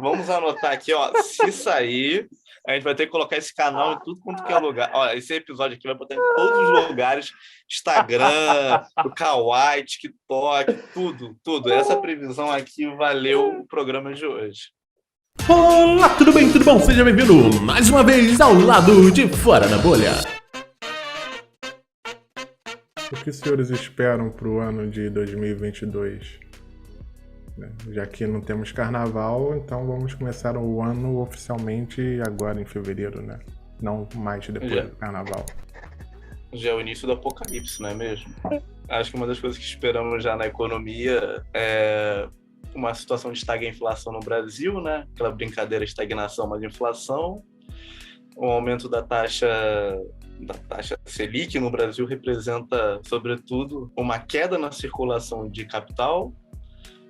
Vamos anotar aqui, ó. Se sair, a gente vai ter que colocar esse canal em tudo quanto que é lugar. Ó, esse episódio aqui vai botar em todos os lugares: Instagram, o Kawaii, TikTok, tudo, tudo. Essa previsão aqui valeu o programa de hoje. Olá, tudo bem? Tudo bom? Seja bem-vindo mais uma vez ao lado de Fora da Bolha. O que os senhores esperam para o ano de 2022? Já que não temos carnaval, então vamos começar o ano oficialmente agora em fevereiro, né? Não mais depois do carnaval. Já é o início do apocalipse, não é mesmo? Acho que uma das coisas que esperamos já na economia é uma situação de estagnação no Brasil, né? Aquela brincadeira de estagnação, mas inflação. O aumento da taxa Selic no Brasil representa, sobretudo, uma queda na circulação de capital,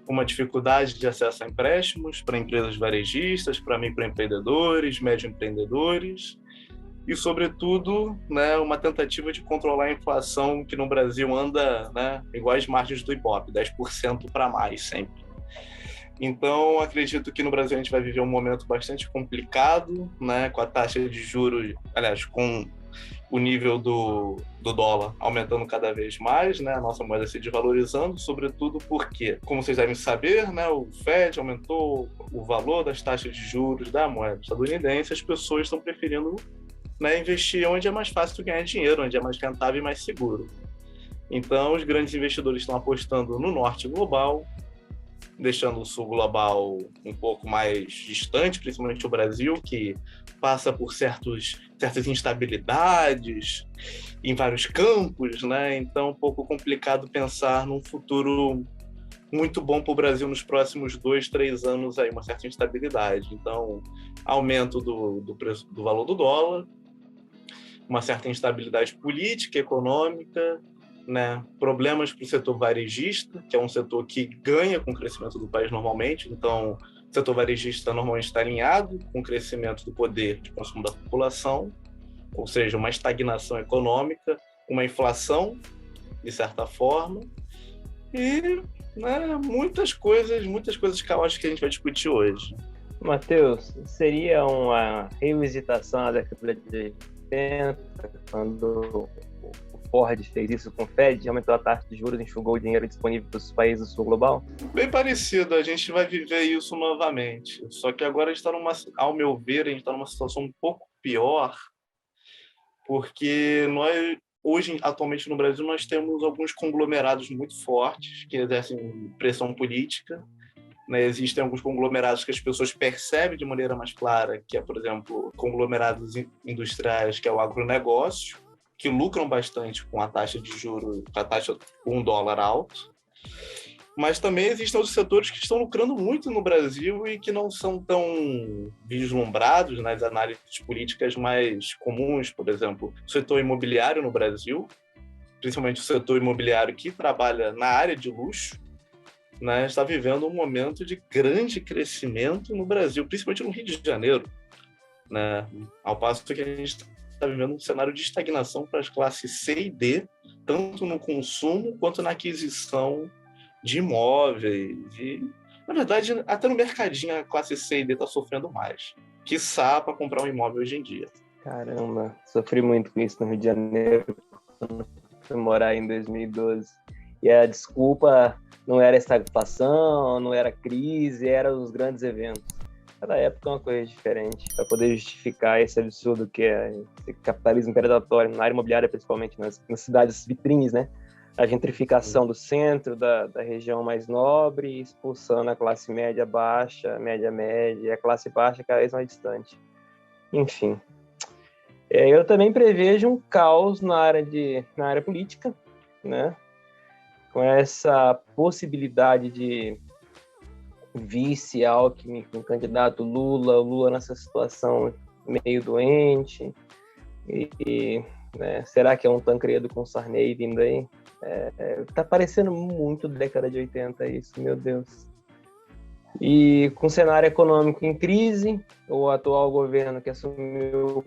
uma dificuldade de acesso a empréstimos para empresas varejistas, para microempreendedores, médio empreendedores e, sobretudo, né, uma tentativa de controlar a inflação que no Brasil anda, né, igual às margens do Ibope, 10% para mais sempre. Então, acredito que no Brasil a gente vai viver um momento bastante complicado, né, com a taxa de juros, aliás, com o nível do dólar aumentando cada vez mais, né, a nossa moeda se desvalorizando, sobretudo porque, como vocês devem saber, né, o Fed aumentou o valor das taxas de juros da moeda estadunidense, as pessoas estão preferindo, né, investir onde é mais fácil ganhar dinheiro, onde é mais rentável e mais seguro. Então, os grandes investidores estão apostando no norte global, deixando o sul global um pouco mais distante, principalmente o Brasil, que passa por certas instabilidades em vários campos, né? Então, é um pouco complicado pensar num futuro muito bom para o Brasil nos próximos 2-3 anos, aí, uma certa instabilidade. Então, aumento do preço do valor do dólar, uma certa instabilidade política, econômica, né, problemas para o setor varejista, que é um setor que ganha com o crescimento do país normalmente. Então, o setor varejista normalmente está alinhado com o crescimento do poder de consumo da população, ou seja, uma estagnação econômica, uma inflação, de certa forma, e, né, muitas coisas que eu acho que a gente vai discutir hoje. Matheus, seria uma revisitação da década de 80, quando Ford fez isso com o Fed, aumentou a taxa de juros, enxugou o dinheiro disponível para os países do sul global? Bem parecido, a gente vai viver isso novamente. Só que agora a gente está ao meu ver, a gente está numa situação um pouco pior, porque hoje, atualmente no Brasil, nós temos alguns conglomerados muito fortes que exercem pressão política, né? Existem alguns conglomerados que as pessoas percebem de maneira mais clara, que é, por exemplo, conglomerados industriais, que é o agronegócio, que lucram bastante com a taxa de juros, com o dólar alto, mas também existem outros setores que estão lucrando muito no Brasil e que não são tão vislumbrados nas análises políticas mais comuns. Por exemplo, o setor imobiliário no Brasil, principalmente o setor imobiliário que trabalha na área de luxo, né, está vivendo um momento de grande crescimento no Brasil, principalmente no Rio de Janeiro, né, ao passo que a gente está vivendo um cenário de estagnação para as classes C e D, tanto no consumo quanto na aquisição de imóveis. E, na verdade, até no mercadinho a classe C e D está sofrendo mais, quiçá para comprar um imóvel hoje em dia. Caramba, sofri muito com isso no Rio de Janeiro, quando fui morar em 2012. E a desculpa não era estagflação, não era crise, eram os grandes eventos. Cada época é uma coisa diferente, para poder justificar esse absurdo que é esse capitalismo predatório, na área imobiliária principalmente, nas cidades vitrines, né? A gentrificação do centro, da região mais nobre, expulsando a classe média baixa, média, e a classe baixa cada vez mais distante. Enfim. Eu também prevejo um caos na área política, né? Com essa possibilidade de vice Alckmin com o candidato Lula nessa situação meio doente, né, será que é um Tancredo com Sarney vindo aí? Tá parecendo muito década de 80 isso, meu Deus. E com o cenário econômico em crise, o atual governo que assumiu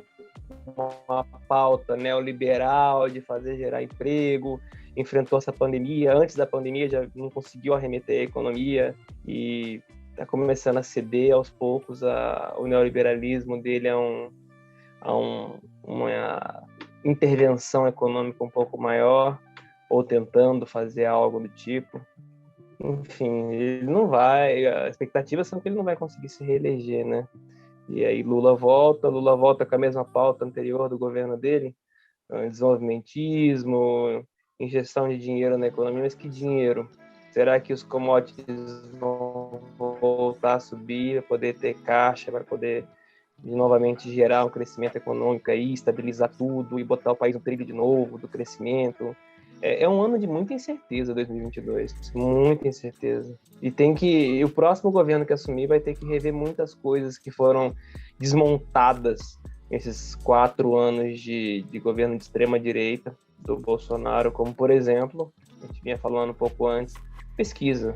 uma pauta neoliberal de fazer gerar emprego, enfrentou essa pandemia, antes da pandemia já não conseguiu arremeter a economia e está começando a ceder aos poucos, o neoliberalismo dele uma intervenção econômica um pouco maior, ou tentando fazer algo do tipo. Enfim, ele não vai, as expectativas são que ele não vai conseguir se reeleger, né? E aí Lula volta com a mesma pauta anterior do governo dele, desenvolvimentismo, injeção de dinheiro na economia, mas que dinheiro? Será que os commodities vão voltar a subir, para poder ter caixa, para poder novamente gerar um crescimento econômico aí, estabilizar tudo e botar o país no trilho de novo do crescimento? É um ano de muita incerteza, 2022, muita incerteza. E o próximo governo que assumir vai ter que rever muitas coisas que foram desmontadas nesses 4 anos de governo de extrema-direita do Bolsonaro, como, por exemplo, a gente vinha falando um pouco antes, pesquisa.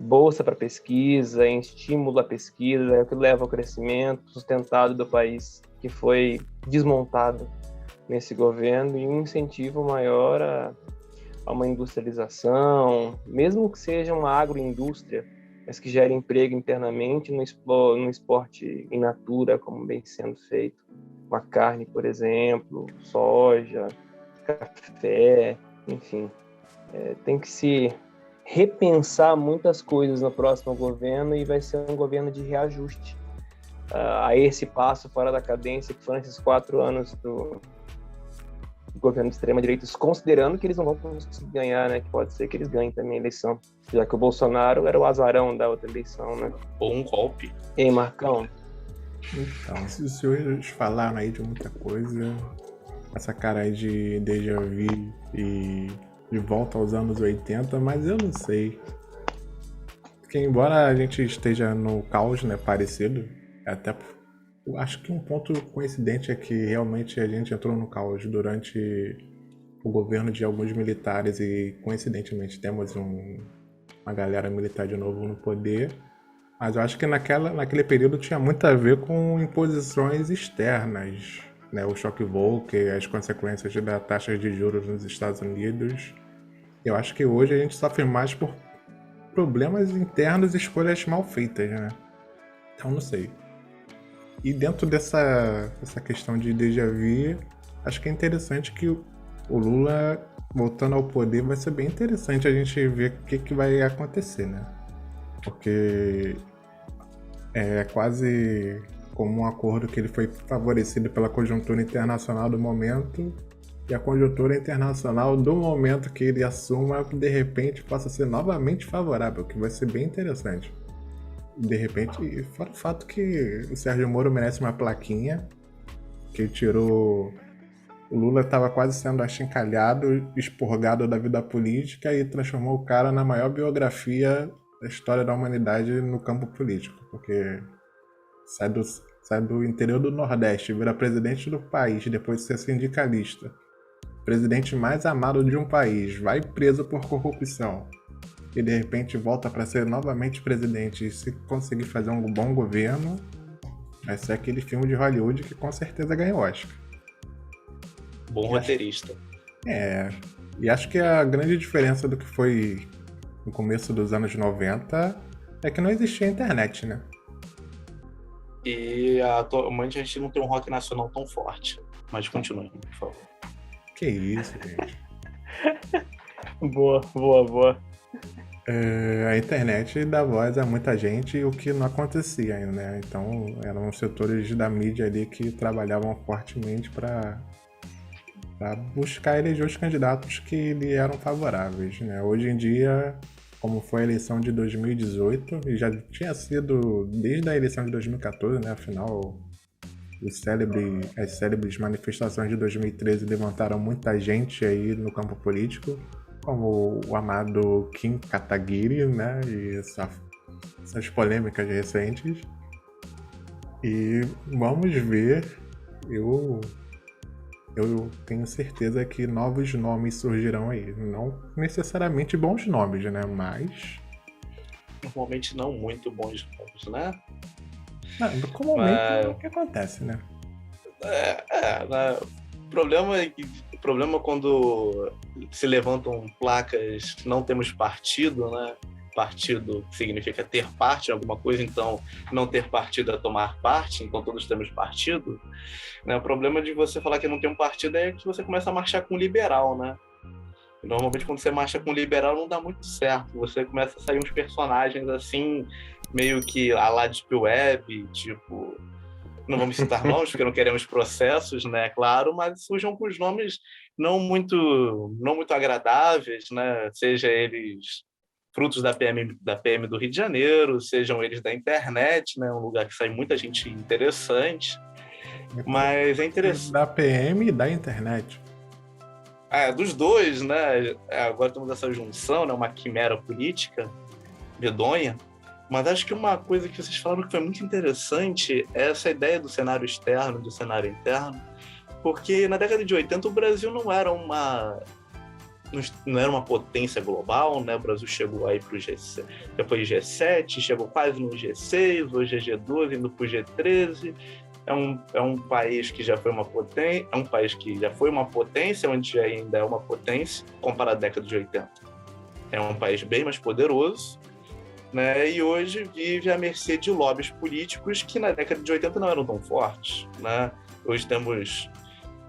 Bolsa para pesquisa, estímulo à pesquisa, é o que leva ao crescimento sustentado do país, que foi desmontado nesse governo, e um incentivo maior a uma industrialização, mesmo que seja uma agroindústria, mas que gere emprego internamente no esporte in natura, como vem sendo feito, com a carne, por exemplo, soja, café, enfim. Tem que se repensar muitas coisas no próximo governo, e vai ser um governo de reajuste a esse passo fora da cadência que foram esses 4 anos do governo de extrema-direita, considerando que eles não vão conseguir ganhar, né? Que pode ser que eles ganhem também a eleição, já que o Bolsonaro era o azarão da outra eleição, né? Ou um golpe. Ei, Marcão? Então, os senhores falaram aí de muita coisa, essa cara aí de déjà vu e de volta aos anos 80, mas eu não sei. Porque embora a gente esteja no caos, né, parecido, até eu acho que um ponto coincidente é que realmente a gente entrou no caos durante o governo de alguns militares e, coincidentemente, temos uma galera militar de novo no poder. Mas eu acho que naquele período tinha muito a ver com imposições externas, né? O choque Volcker, as consequências da taxa de juros nos Estados Unidos. Eu acho que hoje a gente sofre mais por problemas internos e escolhas mal feitas, né? Então, não sei. E dentro dessa questão de déjà vu, acho que é interessante que o Lula, voltando ao poder, vai ser bem interessante a gente ver o que vai acontecer, né? Porque é quase como um acordo que ele foi favorecido pela conjuntura internacional do momento, e a conjuntura internacional do momento que ele assuma, de repente, possa ser novamente favorável, que vai ser bem interessante. De repente, fora o fato que o Sérgio Moro merece uma plaquinha, que tirou... O Lula estava quase sendo achincalhado, expurgado da vida política, e transformou o cara na maior biografia da história da humanidade no campo político, porque sai do interior do Nordeste, vira presidente do país, depois de ser sindicalista, presidente mais amado de um país, vai preso por corrupção, e de repente volta para ser novamente presidente, e se conseguir fazer um bom governo, vai ser aquele filme de Hollywood que com certeza ganha o Oscar. Bom roteirista. E acho que a grande diferença do que foi no começo dos anos 90 é que não existia internet, né? E atualmente a gente não tem um rock nacional tão forte. Mas continue, por favor. Que isso, gente. Boa. A internet dá voz a muita gente, o que não acontecia ainda, né? Então eram setores da mídia ali que trabalhavam fortemente para buscar eleger os candidatos que lhe eram favoráveis, né? Hoje em dia, como foi a eleição de 2018, e já tinha sido desde a eleição de 2014, né? Afinal, as célebres manifestações de 2013 levantaram muita gente aí no campo político, como o amado Kim Kataguiri, né? E essas polêmicas recentes. E vamos ver, eu tenho certeza que novos nomes surgirão aí. Não necessariamente bons nomes, né? Mas... Normalmente não muito bons nomes, né? Não, comumente é o que acontece, né? Né? O problema quando se levantam placas "não temos partido", né? partido significa ter parte em alguma coisa, então não ter partido é tomar parte, então todos temos partido, né? O problema de você falar que não tem um partido é que você começa a marchar com liberal, né? E normalmente quando você marcha com liberal não dá muito certo, você começa a sair uns personagens assim, meio que a la Deep Web, tipo... Não vamos citar nomes, porque não queremos processos, né? Claro, mas surjam com os nomes não muito agradáveis, né? Seja eles frutos da PM do Rio de Janeiro, sejam eles da internet, né? Um lugar que sai muita gente interessante. Mas é interessante. Da PM e da internet. Dos dois, né? Agora temos essa junção, né? Uma quimera política medonha. Mas acho que uma coisa que vocês falaram que foi muito interessante é essa ideia do cenário externo, do cenário interno, porque na década de 80 o Brasil não era uma potência global, né? O Brasil chegou aí para o G7, depois G7, chegou quase no G6, hoje é G12, indo para o G13. É um país que já foi uma potência, onde ainda é uma potência, comparado à década de 80. É um país bem mais poderoso, né, e hoje vive à mercê de lobbies políticos que na década de 80 não eram tão fortes, né? Hoje temos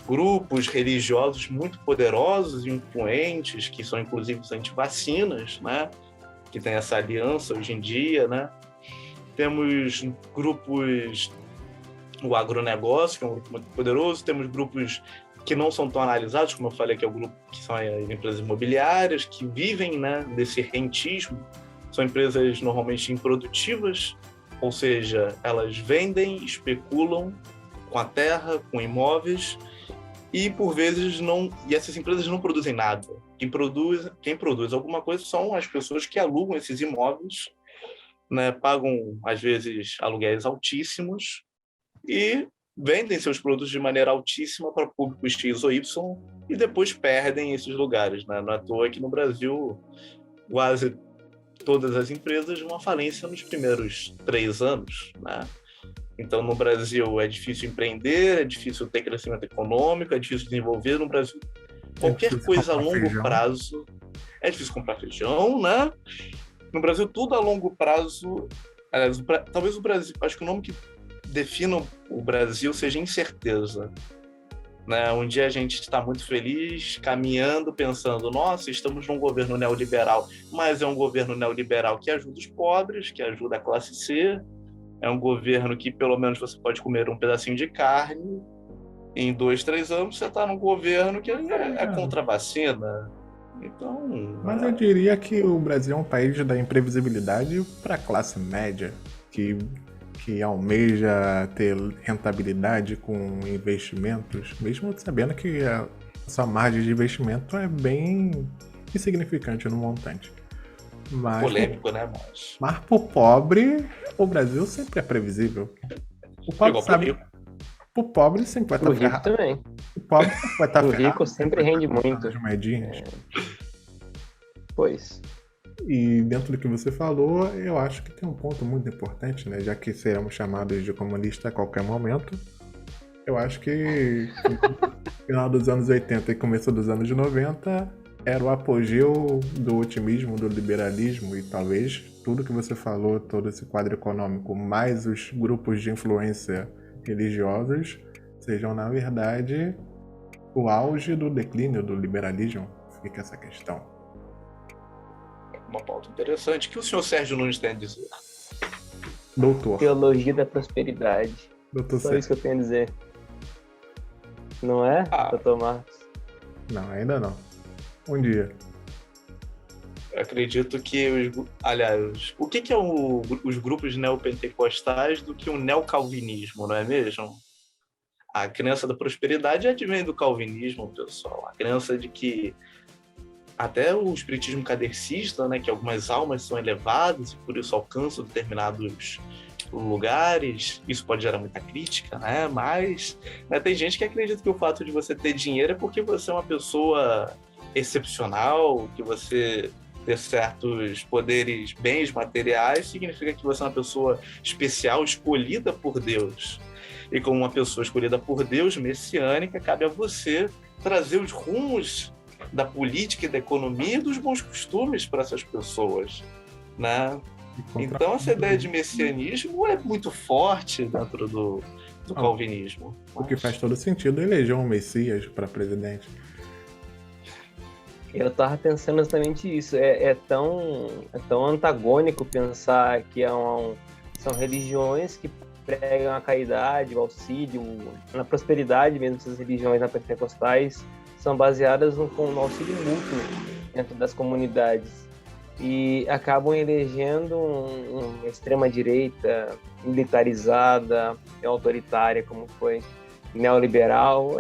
grupos religiosos muito poderosos e influentes, que são inclusive os antivacinas, né? Que tem essa aliança hoje em dia, né? Temos grupos, o agronegócio, que é um grupo muito poderoso, temos grupos que não são tão analisados, como eu falei, que é o grupo que são as empresas imobiliárias, que vivem, né, desse rentismo. São empresas normalmente improdutivas, ou seja, elas vendem, especulam com a terra, com imóveis, e por vezes e essas empresas não produzem nada. Quem produz alguma coisa são as pessoas que alugam esses imóveis, né, pagam às vezes aluguéis altíssimos e vendem seus produtos de maneira altíssima para públicos X ou Y e depois perdem esses lugares, né? Não é à toa que no Brasil quase todas as empresas vão à falência nos primeiros 3 anos, né? Então, no Brasil é difícil empreender, é difícil ter crescimento econômico, é difícil desenvolver. No Brasil, qualquer coisa a longo prazo... É difícil comprar feijão, né? No Brasil, tudo a longo prazo... Aliás, talvez o Brasil... Acho que o nome que defina o Brasil seja incerteza. Né? Um dia a gente está muito feliz, caminhando, pensando, nossa, estamos num governo neoliberal, mas é um governo neoliberal que ajuda os pobres, que ajuda a classe C, é um governo que pelo menos você pode comer um pedacinho de carne, em 2, 3 anos você está num governo que é contra a vacina. Então... Mas eu diria que o Brasil é um país da imprevisibilidade para a classe média, que almeja ter rentabilidade com investimentos, mesmo sabendo que a sua margem de investimento é bem insignificante no montante. Mas, polêmico, né? Mas pro pobre, o Brasil sempre é previsível. O pobre sabe. O pobre sempre vai estar ferrado. Também. O pobre vai estar ferrado. O rico sempre rende muito. Pois. E dentro do que você falou, eu acho que tem um ponto muito importante, né? Já que seremos chamados de comunista a qualquer momento, eu acho que no final dos anos 80 e começo dos anos 90 era o apogeu do otimismo, do liberalismo, e talvez tudo que você falou, todo esse quadro econômico, mais os grupos de influência religiosos, sejam, na verdade, o auge do declínio do liberalismo. Fica essa questão. Uma pauta interessante. O que o senhor Sérgio Nunes tem a dizer? Doutor. Teologia da prosperidade. Doutor Só isso que eu tenho a dizer. Não é, doutor Marcos? Não, ainda não. Um dia. Eu acredito que, aliás, o que é os grupos neopentecostais do que o neocalvinismo, não é mesmo? A crença da prosperidade advém do calvinismo, pessoal. A crença de que até o espiritismo kardecista, né, que algumas almas são elevadas e por isso alcançam determinados lugares, isso pode gerar muita crítica, né? Mas, né, tem gente que acredita que o fato de você ter dinheiro é porque você é uma pessoa excepcional, que você ter certos poderes, bens materiais, significa que você é uma pessoa especial, escolhida por Deus. E como uma pessoa escolhida por Deus, messiânica, cabe a você trazer os rumos da política e da economia e dos bons costumes para essas pessoas. né? Então essa ideia de messianismo é muito forte dentro do calvinismo. O que faz todo sentido eleger um Messias para presidente. Eu tava pensando exatamente isso. É tão antagônico pensar que são religiões que pregam a caridade, o auxílio, na prosperidade mesmo. Essas religiões pentecostais são baseadas no auxílio mútuo dentro das comunidades e acabam elegendo uma extrema-direita militarizada, autoritária, como foi neoliberal.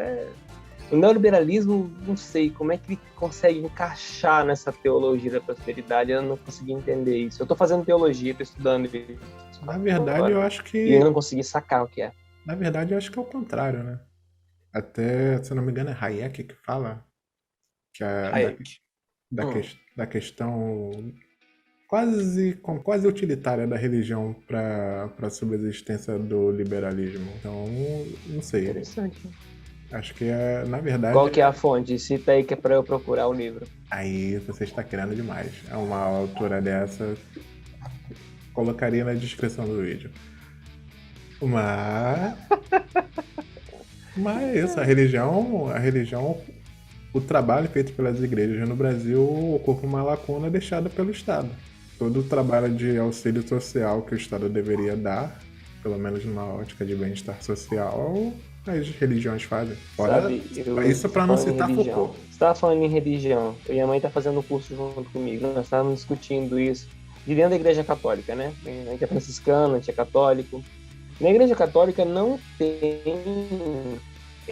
O neoliberalismo, não sei como é que ele consegue encaixar nessa teologia da prosperidade. Eu não consegui entender isso. Eu estou fazendo teologia, estou estudando isso. Na verdade, eu acho que... E eu não consegui sacar o que é. Na verdade, eu acho que é o contrário, né? Até, se eu não me engano, é Hayek que fala que da questão quase utilitária da religião para a subsistência do liberalismo. Então, não sei. Interessante. Acho que na verdade... Qual que é a fonte? Cita aí que é para eu procurar o livro. Aí você está querendo demais. Uma autora dessa colocaria na descrição do vídeo. Mas é isso, a religião, o trabalho feito pelas igrejas no Brasil ocupa uma lacuna deixada pelo Estado. Todo o trabalho de auxílio social que o Estado deveria dar, pelo menos numa ótica de bem-estar social, as religiões fazem. Fora isso para não citar Foucault. Você estava falando em religião. Minha mãe está fazendo um curso junto comigo. Nós estávamos discutindo isso de dentro da igreja católica, né? A gente é franciscano, a gente é católico. Na igreja católica não tem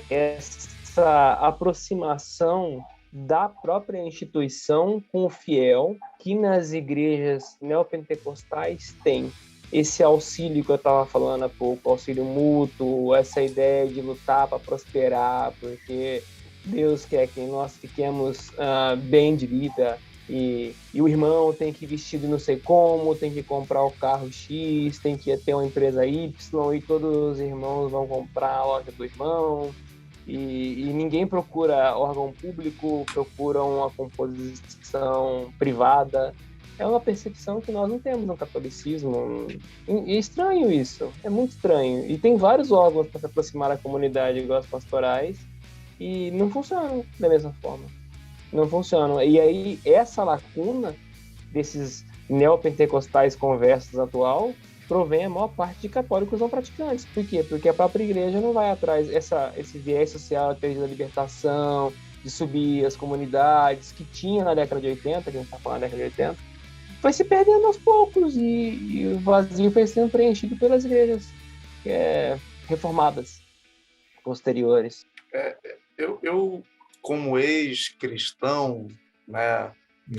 essa aproximação da própria instituição com o fiel que nas igrejas neopentecostais tem. Esse auxílio que eu estava falando há pouco, auxílio mútuo, essa ideia de lutar para prosperar, porque Deus quer que nós fiquemos bem de vida, e o irmão tem que vestir de não sei como, tem que comprar o carro X, tem que ter uma empresa Y, e todos os irmãos vão comprar a loja do irmão, e ninguém procura órgão público, procura uma composição privada. É uma percepção que nós não temos no catolicismo. É estranho isso, é muito estranho. E tem vários órgãos para se aproximar da comunidade, igual as pastorais, e não funcionam da mesma forma. Não funcionam. E aí, essa lacuna desses neopentecostais conversos atual provém a maior parte de católicos não praticantes. Por quê? Porque a própria igreja não vai atrás. Esse viés social, a teoria da libertação, de subir as comunidades, que tinha na década de 80, que a gente está falando da década de 80, vai se perdendo aos poucos e o vazio foi sendo preenchido pelas igrejas reformadas posteriores. Eu como ex-cristão, né,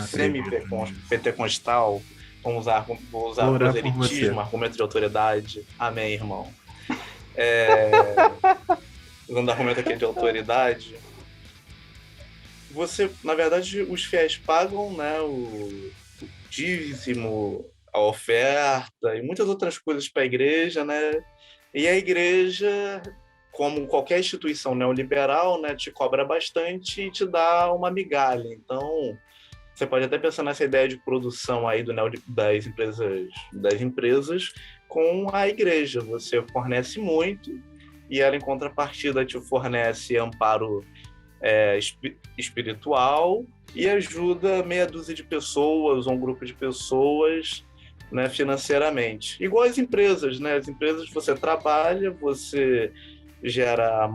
semi-pentecostal, vou usar proselitismo, argumento de autoridade. Amém, irmão. Usando argumento aqui de autoridade, na verdade, os fiéis pagam, né, o dízimo, a oferta e muitas outras coisas para a igreja, né? E a igreja, como qualquer instituição neoliberal, né, te cobra bastante e te dá uma migalha. Então, você pode até pensar nessa ideia de produção aí das empresas com a igreja. Você fornece muito e ela, em contrapartida, te fornece amparo espiritual e ajuda meia dúzia de pessoas ou um grupo de pessoas, né, financeiramente. Igual as empresas, né? As empresas, você trabalha, você gera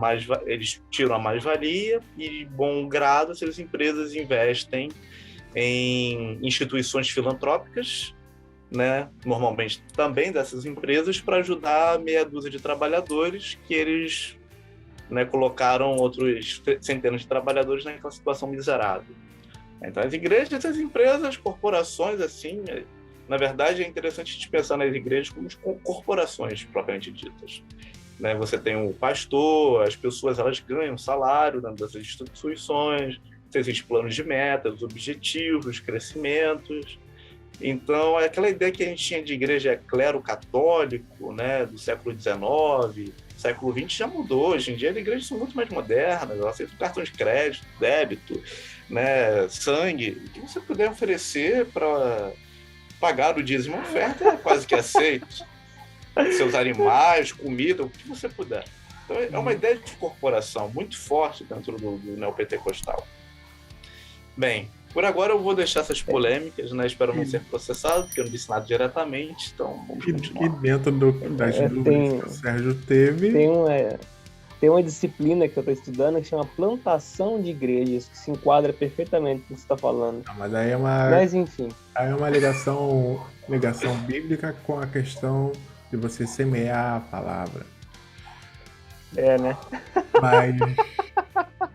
eles tiram a mais-valia e, de bom grado, essas empresas investem em instituições filantrópicas, né, normalmente também dessas empresas, para ajudar meia dúzia de trabalhadores que eles, né, colocaram outros centenas de trabalhadores naquela situação miserável. Então, as igrejas, as empresas, as corporações, assim, na verdade, é interessante a gente pensar nas igrejas como corporações propriamente ditas. Né? Você tem o pastor, as pessoas, elas ganham salário dentro dessas instituições, existem planos de metas, objetivos, crescimentos. Então, aquela ideia que a gente tinha de igreja clero católico, né, do século XIX, século XX já mudou. Hoje em dia, as igrejas são muito mais modernas, elas aceitam cartão de crédito, débito, né, sangue, o que você puder oferecer para pagar o dízimo e oferta é quase que aceito. Seus animais, comida, o que você puder. Então é uma ideia de corporação muito forte dentro do neopentecostal. Bem, por agora eu vou deixar essas polêmicas, né? Espero não ser processado, porque eu não disse nada diretamente, então vamos continuar. E dentro das dúvidas que o Sérgio teve... Tem uma disciplina que eu estou estudando que chama plantação de igrejas, que se enquadra perfeitamente com o que você está falando. Mas aí enfim. Aí é uma ligação bíblica com a questão de você semear a palavra. Né?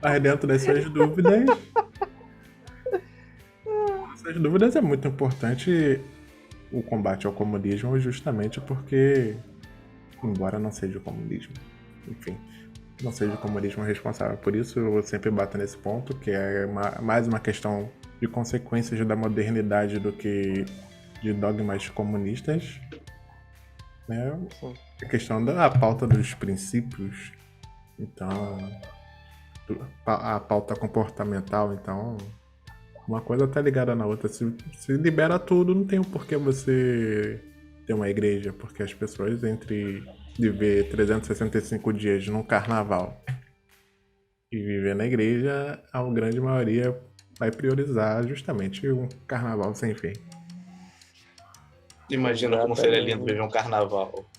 Mas dentro dessas dúvidas... Essas dúvidas é muito importante o combate ao comunismo, justamente porque, embora não seja o comunismo, enfim, não seja o comunismo responsável por isso, eu sempre bato nesse ponto, que é mais uma questão de consequências da modernidade do que de dogmas comunistas, né? A questão da pauta dos princípios, então, a pauta comportamental, então, uma coisa tá ligada na outra. Se libera tudo, não tem o porquê você ter uma igreja, porque as pessoas entre viver 365 dias num carnaval e viver na igreja, a grande maioria vai priorizar justamente um carnaval sem fim. Imagina como seria lindo viver um carnaval.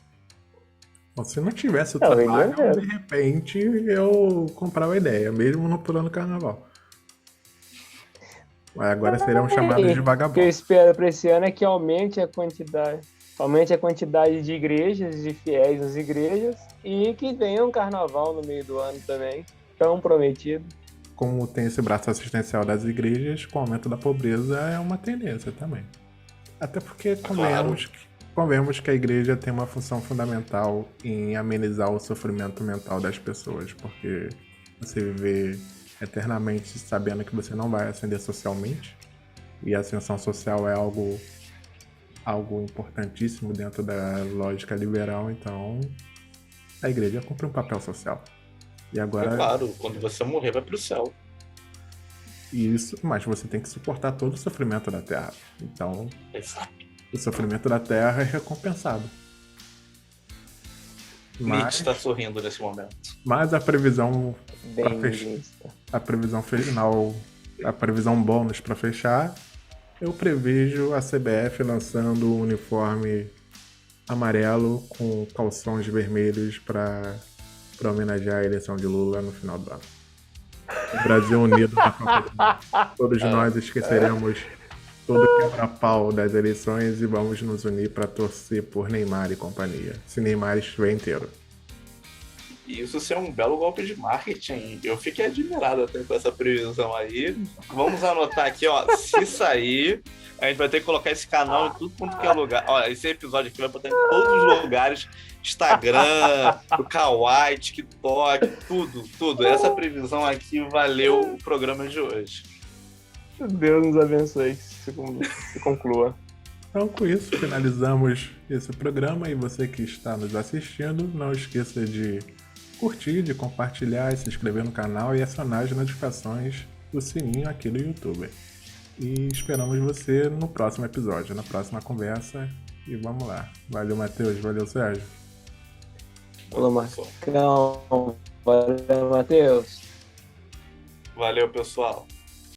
Bom, se não tivesse o trabalho, de repente eu comprava a ideia, mesmo não pulando carnaval. Mas agora serão chamados de vagabundos. O que eu espero para esse ano é que aumente a quantidade de igrejas, de fiéis nas igrejas, e que venha um carnaval no meio do ano também, tão prometido. Como tem esse braço assistencial das igrejas, com o aumento da pobreza é uma tendência também. Até porque convenhamos que a igreja tem uma função fundamental em amenizar o sofrimento mental das pessoas, porque você viver eternamente sabendo que você não vai ascender socialmente, e a ascensão social é algo importantíssimo dentro da lógica liberal, então a igreja cumpre um papel social. E agora, claro, quando você morrer vai pro céu. Isso, mas você tem que suportar todo o sofrimento da Terra. Então, exato, o sofrimento da Terra é recompensado. Nietzsche está sorrindo nesse momento. Mas a previsão a previsão final, a previsão bônus para fechar, eu prevejo a CBF lançando um uniforme amarelo com calções vermelhos para homenagear a eleição de Lula no final do ano. O Brasil unido na Copa. Todos nós esqueceremos todo o quebra-pau das eleições e vamos nos unir para torcer por Neymar e companhia. Se Neymar estiver inteiro. Isso é um belo golpe de marketing. Eu fiquei admirado até com essa previsão aí. Vamos anotar aqui, ó. Se sair, a gente vai ter que colocar esse canal em tudo quanto que é lugar. Ó, esse episódio aqui vai botar em todos os lugares. Instagram, o Kawaii, TikTok, tudo. Essa previsão aqui valeu o programa de hoje. Deus nos abençoe, se conclua. Então, com isso, finalizamos esse programa. E você que está nos assistindo, não esqueça de curtir, de compartilhar, se inscrever no canal e acionar as notificações do sininho aqui do YouTube. E esperamos você no próximo episódio, na próxima conversa. E vamos lá. Valeu, Matheus. Valeu, Sérgio. Valeu, Marcão. Valeu, Matheus. Valeu, pessoal.